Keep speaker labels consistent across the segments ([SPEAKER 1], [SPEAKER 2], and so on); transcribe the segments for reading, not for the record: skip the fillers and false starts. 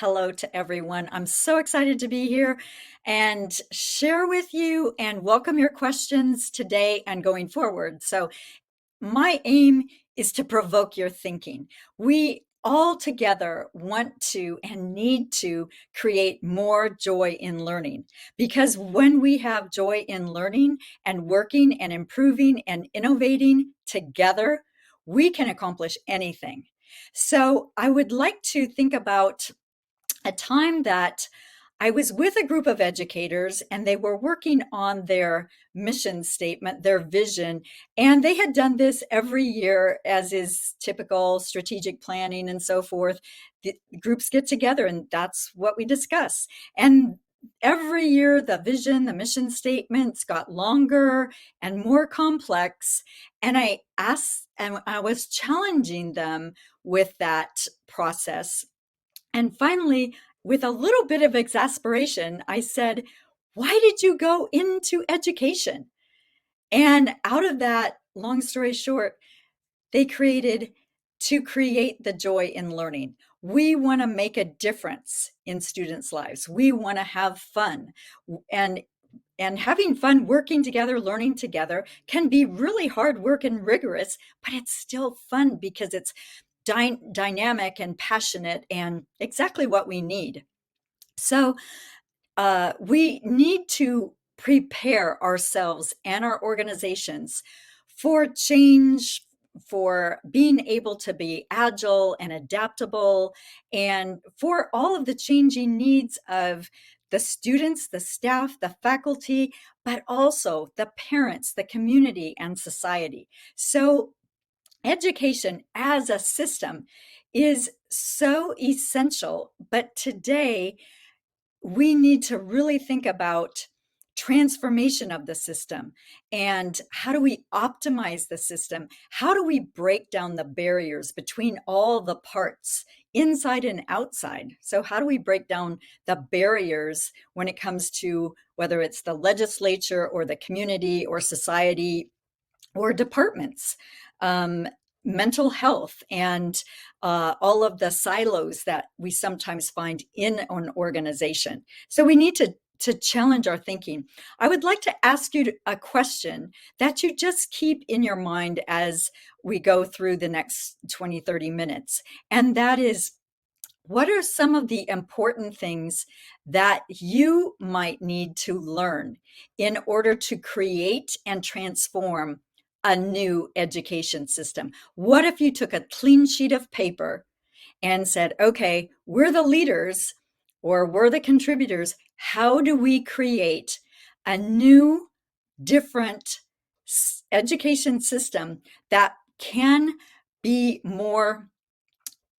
[SPEAKER 1] Hello to everyone. I'm so excited to be here and share with you and welcome your questions today and going forward. So, my aim is to provoke your thinking. We all together want to and need to create more joy in learning because when we have joy in learning and working and improving and innovating together, we can accomplish anything. So, I would like to think about a time that I was with a group of educators and they were working on their mission statement, their vision, and they had done this every year, as is typical strategic planning and so forth. The groups get together and that's what we discuss. And every year, the vision, the mission statements got longer and more complex. And I asked, and I was challenging them with that process. And finally, with a little bit of exasperation, I said, "Why did you go into education?" And out of that, long story short, they created to create the joy in learning. We want to make a difference in students' lives. We want to have fun. And and having fun working together, learning together can be really hard work and rigorous, but it's still fun because it's dynamic and passionate and exactly what we need. So we need to prepare ourselves and our organizations for change, for being able to be agile and adaptable, and for all of the changing needs of the students, the staff, the faculty, but also the parents, the community, and society. So education as a system is so essential, but today we need to really think about transformation of the system and how do we optimize the system? How do we break down the barriers between all the parts inside and outside? So how do we break down the barriers when it comes to whether it's the legislature or the community or society or departments, um, mental health, and all of the silos that we sometimes find in an organization. So we need to challenge our thinking. I would like to ask you a question that you just keep in your mind as we go through the next 20, 30 minutes. And that is, what are some of the important things that you might need to learn in order to create and transform a new education system? What if you took a clean sheet of paper and said, okay, we're the leaders or we're the contributors. How do we create a new, different education system that can be more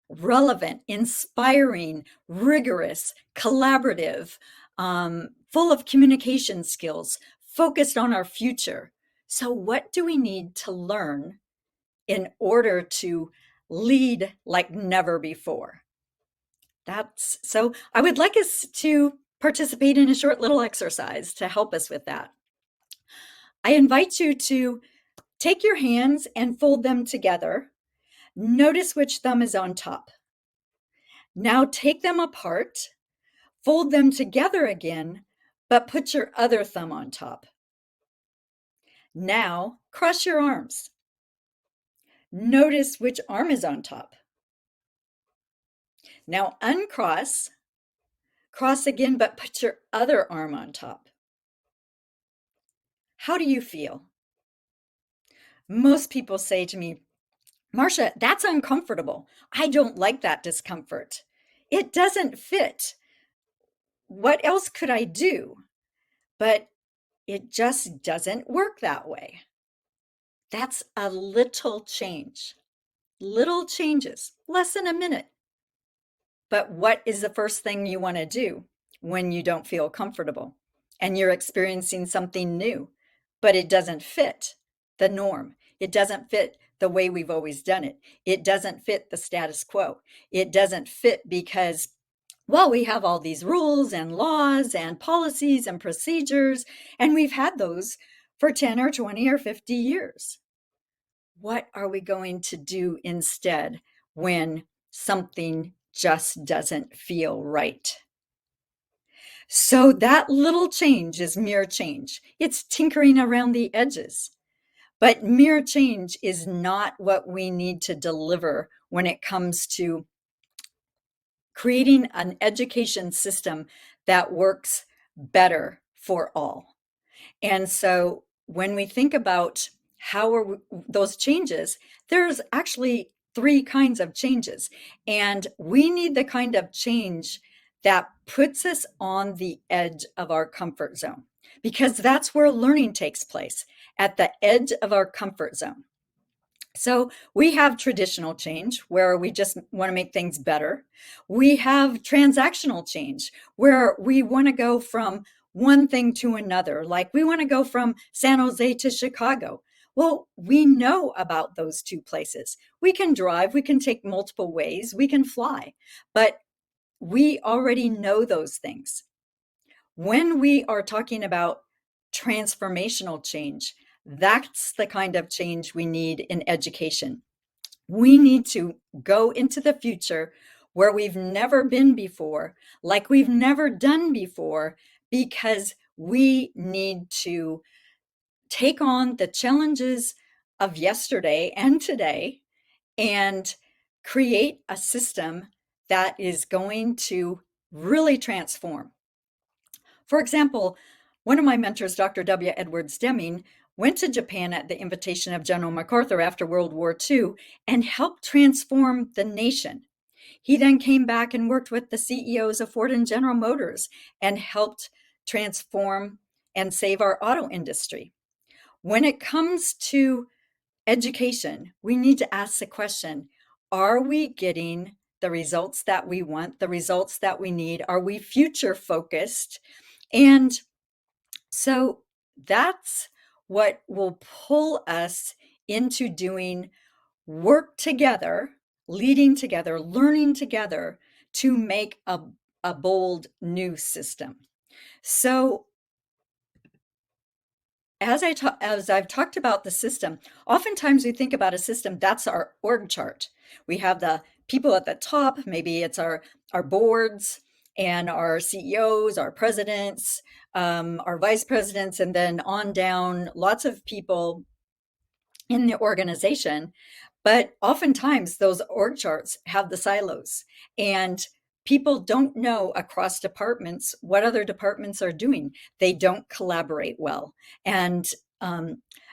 [SPEAKER 1] relevant, inspiring, rigorous, collaborative, full of communication skills, focused on our future? So, what do we need to learn in order to lead like never before? That's so. I would like us to participate in a short little exercise to help us with that. I invite you to take your hands and fold them together. Notice which thumb is on top. Now take them apart, fold them together again, but put your other thumb on top. Now cross your arms. Notice which arm is on top. Now uncross, cross again, but put your other arm on top. How do you feel? Most people say to me, Marcia, that's uncomfortable. I don't like that discomfort. It doesn't fit. What else could I do? But it just doesn't work that way. That's a little change. Little changes, less than a minute. But what is the first thing you want to do when you don't feel comfortable and you're experiencing something new, but it doesn't fit the norm? It doesn't fit the way we've always done it. It doesn't fit the status quo. It doesn't fit because, well, we have all these rules and laws and policies and procedures, and we've had those for 10 or 20 or 50 years. What are we going to do instead when something just doesn't feel right. So that little change is mere change. It's tinkering around the edges. But mere change is not what we need to deliver when it comes to creating an education system that works better for all. And so when we think about how are those changes, there's actually three kinds of changes. And we need the kind of change that puts us on the edge of our comfort zone, because that's where learning takes place, at the edge of our comfort zone. So we have traditional change where we just want to make things better. We have transactional change where we want to go from one thing to another. Like we want to go from San Jose to Chicago. Well, we know about those two places. We can drive, we can take multiple ways, we can fly, but we already know those things. When we are talking about transformational change, that's the kind of change we need in education. We need to go into the future where we've never been before, like we've never done before, because we need to take on the challenges of yesterday and today and create a system that is going to really transform. For example, one of my mentors, Dr. W. Edwards Deming, went to Japan at the invitation of General MacArthur after World War II and helped transform the nation. He then came back and worked with the CEOs of Ford and General Motors and helped transform and save our auto industry. When it comes to education, we need to ask the question, are we getting the results that we want, the results that we need? Are we future focused? And so that's what will pull us into doing work together, leading together, learning together to make a bold new system. So as I've talked about the system, oftentimes we think about a system that's our org chart. We have the people at the top, maybe it's our boards and our CEOs, our presidents, our vice presidents, and then on down, lots of people in the organization. But oftentimes those org charts have the silos, and people don't know across departments what other departments are doing. They don't collaborate well. And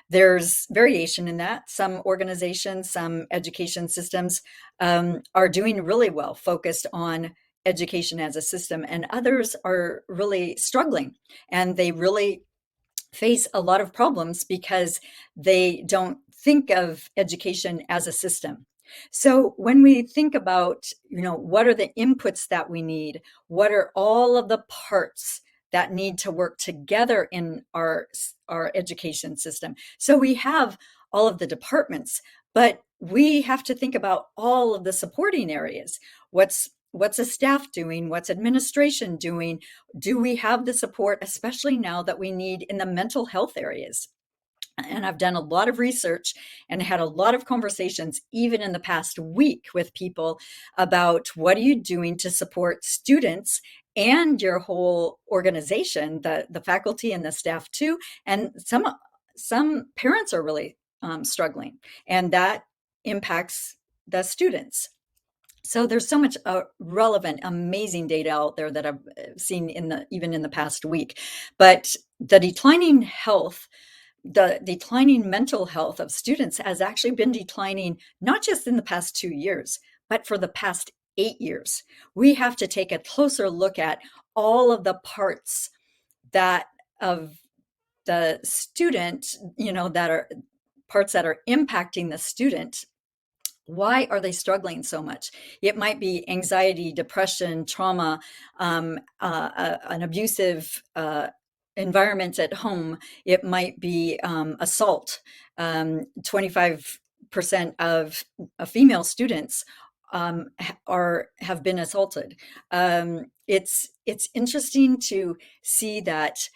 [SPEAKER 1] there's variation in that. Some organizations, some education systems are doing really well, focused on education as a system, and others are really struggling, and they really face a lot of problems because they don't think of education as a system. So when we think about, what are the inputs that we need? What are all of the parts that need to work together in our education system? So we have all of the departments, but we have to think about all of the supporting areas. What's a staff doing? What's administration doing? Do we have the support, especially now that we need in the mental health areas? And I've done a lot of research and had a lot of conversations, even in the past week, with people about what are you doing to support students and your whole organization, the faculty and the staff too. And some parents are really struggling, and that impacts the students. So there's so much relevant, amazing data out there that I've seen even in the past week. But the declining mental health of students has actually been declining not just in the past 2 years, but for the past 8 years. We have to take a closer look at all of the parts that of the student, that are parts that are impacting the student. Why are they struggling so much? It might be anxiety, depression, trauma, an abusive environment at home. It might be assault. 25% of female students have been assaulted. It's interesting to see that,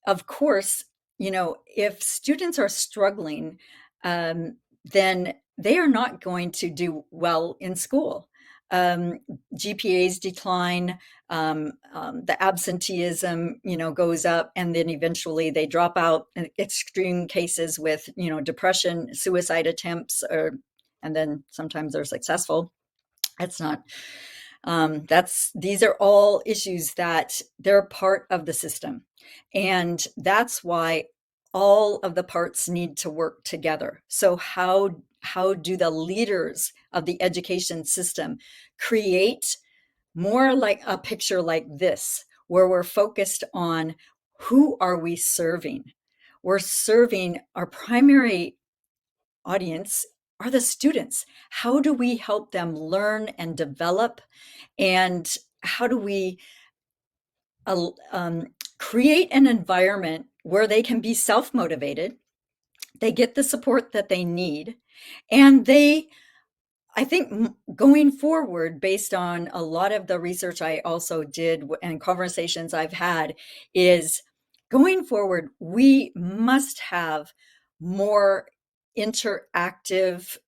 [SPEAKER 1] of course, if students are struggling, then they are not going to do well in school. um, GPAs decline, the absenteeism, goes up, and then eventually they drop out. In extreme cases with, depression, suicide attempts, and then sometimes they're successful. That's not. These are all issues that they're part of the system, and that's why all of the parts need to work together. So how do the leaders of the education system create more like a picture like this, where we're focused on who are we serving? We're serving our primary audience are the students. How do we help them learn and develop? And how do we uh, um, create an environment where they can be self-motivated, they get the support that they need, and I think going forward, based on a lot of the research I also did and conversations I've had, is going forward, we must have more interactive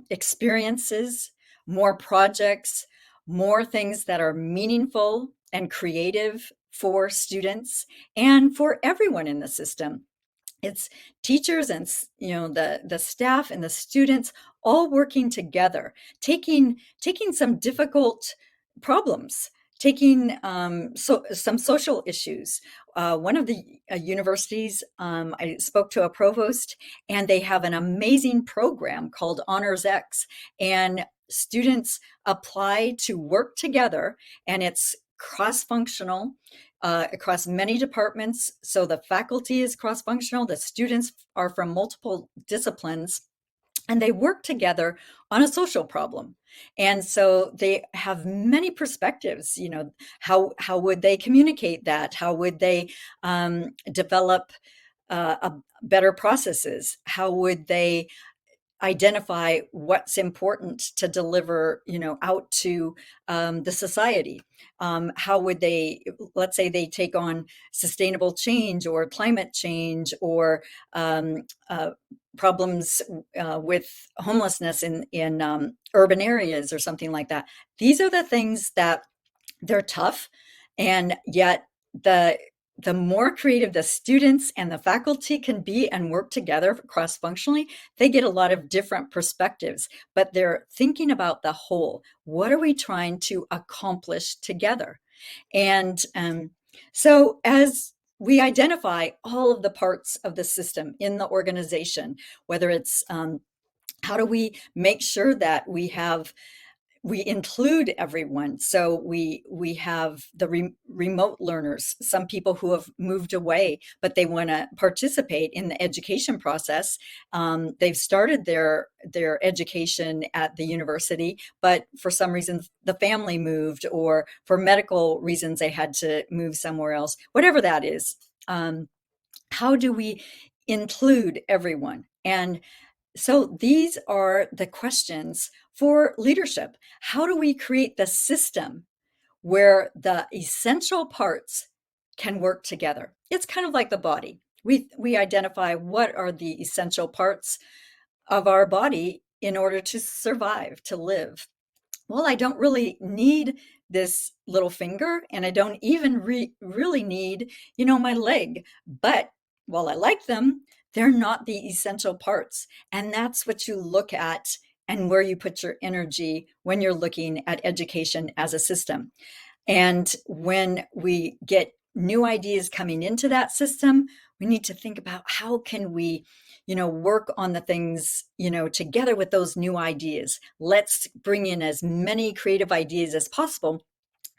[SPEAKER 1] experiences, more projects, more things that are meaningful and creative for students and for everyone in the system. It's teachers and the staff and the students all working together, taking some difficult problems, taking some social issues. One of the universities, I spoke to a provost, and they have an amazing program called Honors X, and students apply to work together, and it's cross-functional across many departments. So the faculty is cross-functional, the students are from multiple disciplines, and they work together on a social problem. And so they have many perspectives. How would they communicate that? How would they develop better processes? How would they identify what's important to deliver, out to the society? How would they, let's say they take on sustainable change or climate change or problems with homelessness in urban areas or something like that. These are the things that they're tough, and yet the more creative the students and the faculty can be and work together cross-functionally, they get a lot of different perspectives, but they're thinking about the whole. What are we trying to accomplish together? And so as we identify all of the parts of the system in the organization, whether it's how do we make sure that we include everyone. So we have the remote learners, some people who have moved away, but they want to participate in the education process. They've started their education at the university, but for some reason the family moved, or for medical reasons they had to move somewhere else. Whatever that is, how do we include everyone? And so these are the questions for leadership. How do we create the system where the essential parts can work together? It's kind of like the body. We identify what are the essential parts of our body in order to survive, to live. Well, I don't really need this little finger, and I don't even really need, my leg. But while I like them, they're not the essential parts. And that's what you look at and where you put your energy when you're looking at education as a system. And when we get new ideas coming into that system, we need to think about how can we, work on the things, together with those new ideas. Let's bring in as many creative ideas as possible,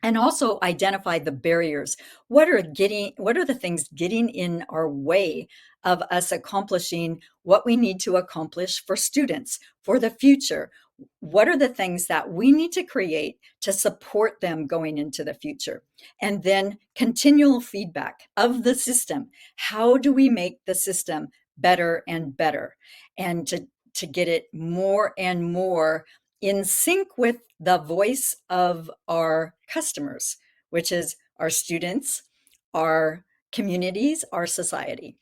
[SPEAKER 1] and also identify the barriers. What are the things getting in our way of us accomplishing what we need to accomplish for students for the future? What are the things that we need to create to support them going into the future? And then continual feedback of the system. How do we make the system better and better? And to get it more and more in sync with the voice of our customers, which is our students, our communities, our society.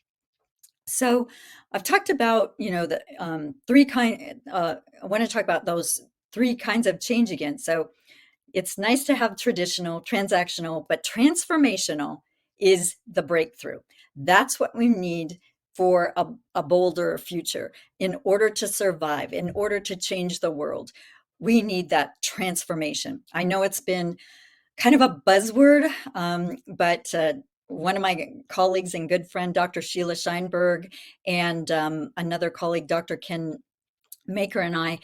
[SPEAKER 1] So I've talked about, the three kind. I want to talk about those three kinds of change again. So it's nice to have traditional, transactional, but transformational is the breakthrough. That's what we need for a bolder future. In order to survive, in order to change the world, we need that transformation. I know it's been kind of a buzzword, but one of my colleagues and good friend, Dr. Sheila Scheinberg, and another colleague, Dr. Ken Maker, and I,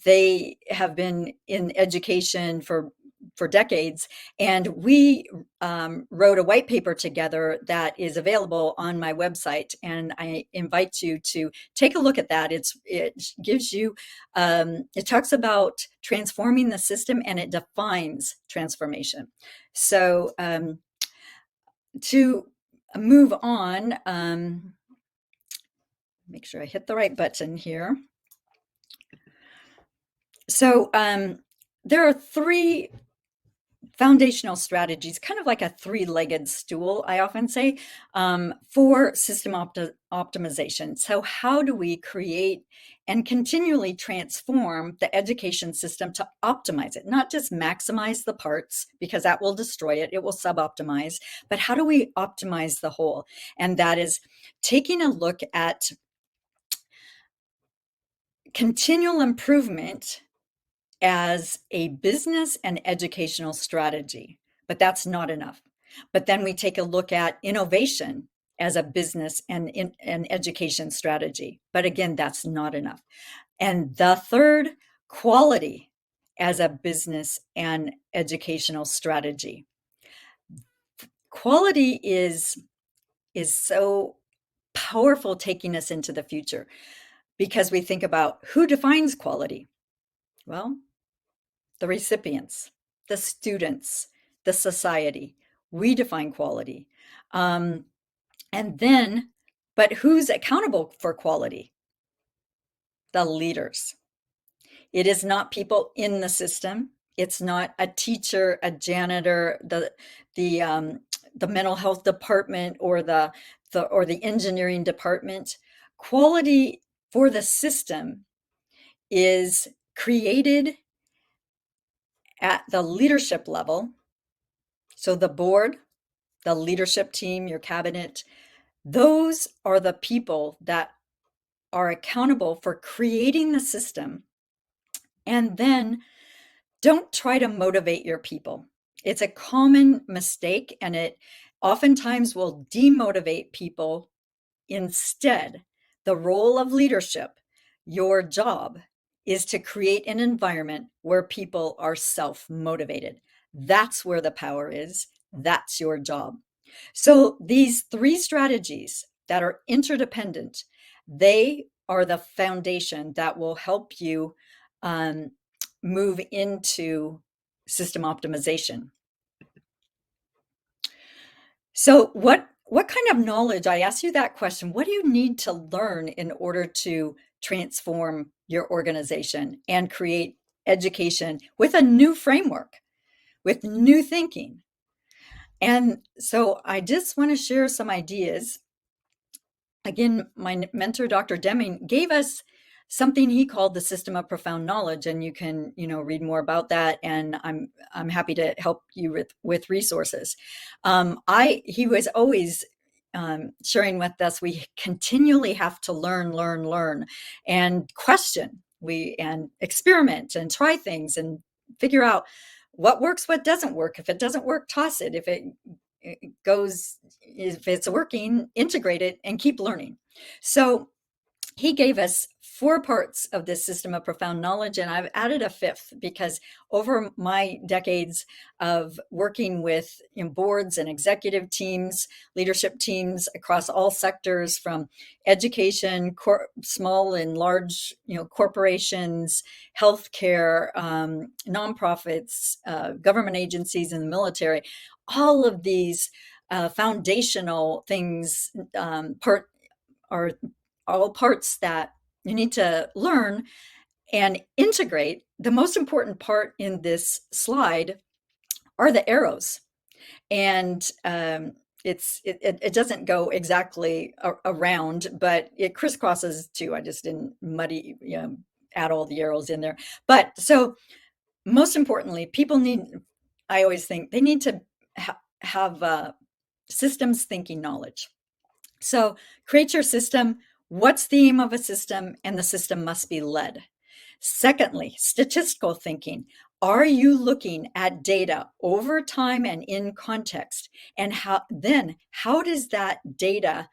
[SPEAKER 1] they have been in education for decades, and we wrote a white paper together that is available on my website, and I invite you to take a look at that. It gives you it talks about transforming the system, and it defines transformation. So to move on, make sure I hit the right button here. So there are three foundational strategies, kind of like a three-legged stool, I often say, for system optimization. So how do we create and continually transform the education system to optimize it, not just maximize the parts, because that will destroy it, it will sub-optimize, but how do we optimize the whole? And that is taking a look at continual improvement as a business and educational strategy, but that's not enough. But then we take a look at innovation as a business and an education strategy. But again, that's not enough. And the third, quality as a business and educational strategy. Quality is so powerful, taking us into the future, because we think about who defines quality. Well, the recipients, the students, the society. We define quality. And then, but who's accountable for quality? The leaders. It is not people in the system. It's not a teacher, a janitor, the mental health department, or the engineering department. Quality for the system is created at the leadership level. So the board, the leadership team, your cabinet, those are the people that are accountable for creating the system. And then don't try to motivate your people. It's a common mistake, and it oftentimes will demotivate people. Instead, the role of leadership, your job, is to create an environment where people are self-motivated. That's where the power is. That's your job. So these three strategies that are interdependent, they are the foundation that will help you move into system optimization. So what kind of knowledge, I asked you that question, what do you need to learn in order to transform your organization and create education with a new framework, with new thinking? And so I just want to share some ideas. Again, my mentor, Dr. Deming, gave us something he called the system of profound knowledge, and you can, read more about that. And I'm happy to help you with resources. He was always sharing with us, we continually have to learn, and question, and experiment and try things and figure out what works, what doesn't work. If it doesn't work, toss it. If it's working, integrate it and keep learning. So he gave us 4 parts of this system of profound knowledge, and I've added a 5th because over my decades of working with boards and executive teams, leadership teams across all sectors, from education, small and large, corporations, healthcare, nonprofits, government agencies, and the military, all of these foundational things are all parts that you need to learn and integrate. The most important part in this slide are the arrows, and it doesn't go exactly around, but it crisscrosses too. I just didn't add all the arrows in there. But so most importantly, people need, I always think they need to have systems thinking knowledge. So create your system. What's the aim of a system? And the system must be led. Secondly, statistical thinking. Are you looking at data over time and in context? And how does that data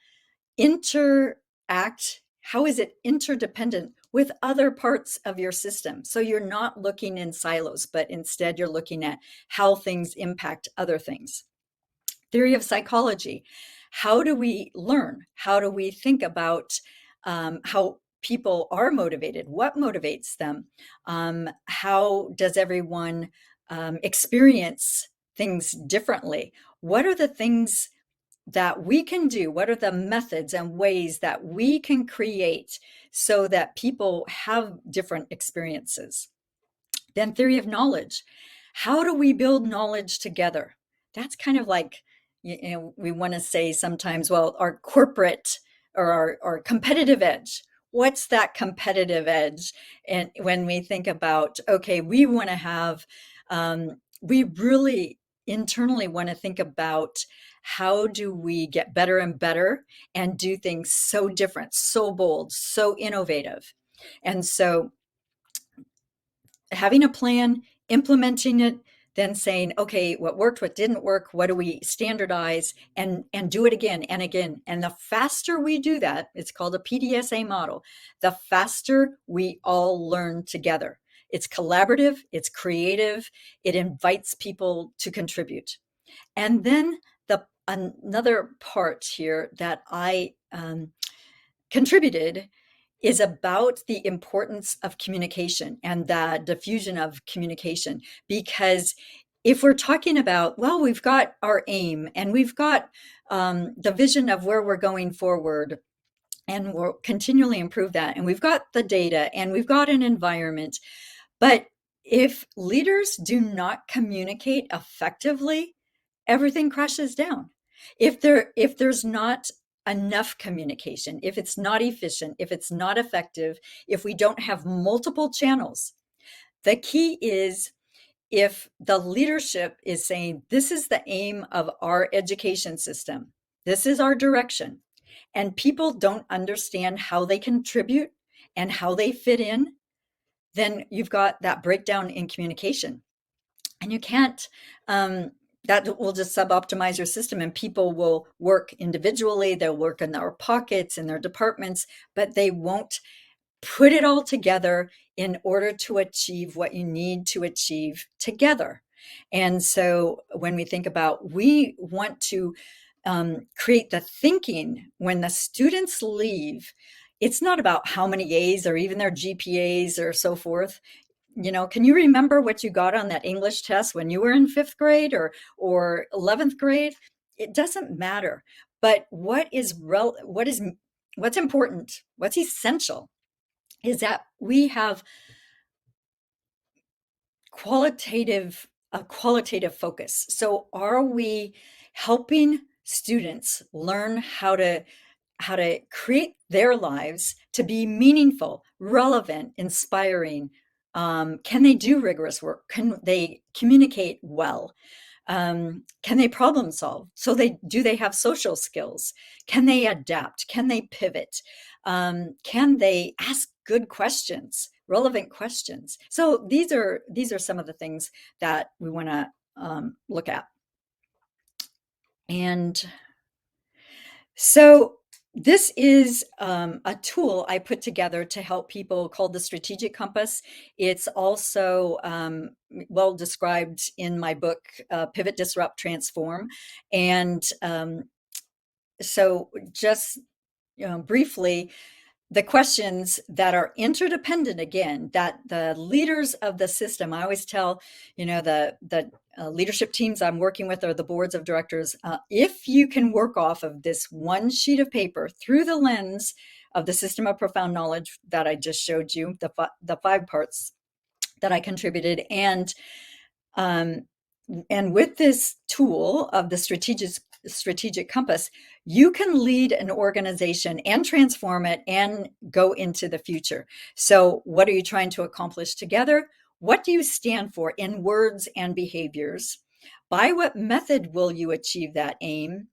[SPEAKER 1] interact? How is it interdependent with other parts of your system? So you're not looking in silos, but instead you're looking at how things impact other things. Theory of psychology. How do we learn? How do we think about how people are motivated? What motivates them? How does everyone experience things differently? What are the things that we can do? What are the methods and ways that we can create so that people have different experiences? Then theory of knowledge. How do we build knowledge together? That's kind of like, we want to say sometimes, well, our corporate or our competitive edge. What's that competitive edge? And when we think about, okay, we want to have, we really internally want to think about how do we get better and better and do things so different, so bold, so innovative. And so having a plan, implementing it, then saying, okay, what worked, what didn't work, what do we standardize, and do it again and again. And the faster we do that, it's called a PDSA model, the faster we all learn together. It's collaborative, it's creative, it invites people to contribute. And then another part here that I contributed is about the importance of communication and the diffusion of communication. Because if we're talking about, well, we've got our aim and we've got the vision of where we're going forward, and we'll continually improve that, and we've got the data and we've got an environment, but if leaders do not communicate effectively, everything crashes down. If there's not enough communication, if it's not efficient, if it's not effective, if we don't have multiple channels, the key is if the leadership is saying, this is the aim of our education system, this is our direction, and people don't understand how they contribute and how they fit in, then you've got that breakdown in communication. And you can't, that will just sub-optimize your system, and people will work individually, they'll work in their pockets, in their departments, but they won't put it all together in order to achieve what you need to achieve together. And so when we think about, we want to create the thinking when the students leave, it's not about how many A's or even their GPAs or so forth. Can you remember what you got on that English test when you were in 5th grade or 11th grade? It doesn't matter. But what's important, what's essential is that we have a qualitative focus. So are we helping students learn how to create their lives to be meaningful, relevant, inspiring? Can they do rigorous work? Can they communicate well? Can they problem solve? So do they have social skills? Can they adapt? Can they pivot? Can they ask good questions, relevant questions? So these are some of the things that we want to look at. And so this is a tool I put together to help people called the Strategic Compass. It's also well described in my book, Pivot, Disrupt, Transform. And so just briefly, the questions that are interdependent, again, that the leaders of the system, I always tell, the leadership teams I'm working with, or the boards of directors, if you can work off of this one sheet of paper through the lens of the system of profound knowledge that I just showed you, the 5 parts that I contributed, and with this tool of the strategic compass, you can lead an organization and transform it and go into the future. So what are you trying to accomplish together? What do you stand for in words and behaviors? By what method will you achieve that aim?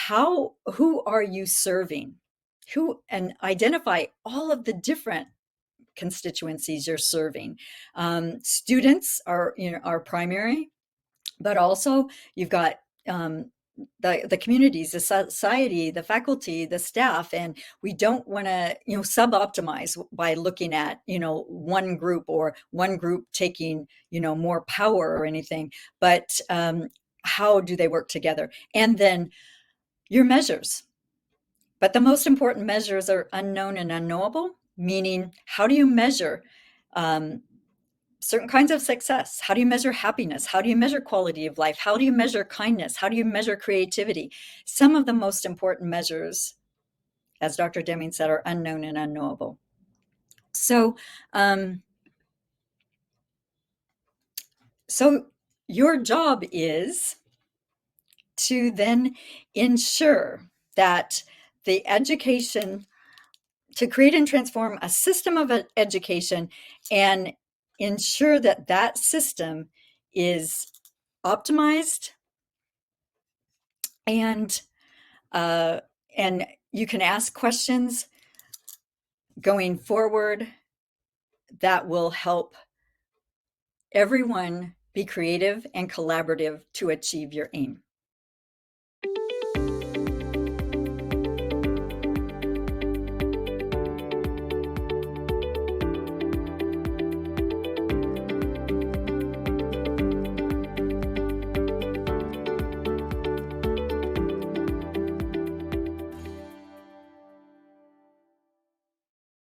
[SPEAKER 1] Who are you serving? And identify all of the different constituencies you're serving. Students are primary, but also you've got the communities, the society, the faculty, the staff, and we don't want to sub-optimize by looking at one group or one group taking more power or anything, but how do they work together? And then your measures. But the most important measures are unknown and unknowable, meaning how do you measure certain kinds of success? How do you measure happiness? How do you measure quality of life? How do you measure kindness? How do you measure creativity? Some of the most important measures, as Dr. Deming said, are unknown and unknowable. So your job is to then ensure that the education, to create and transform a system of education and ensure that that system is optimized, and you can ask questions going forward that will help everyone be creative and collaborative to achieve your aim.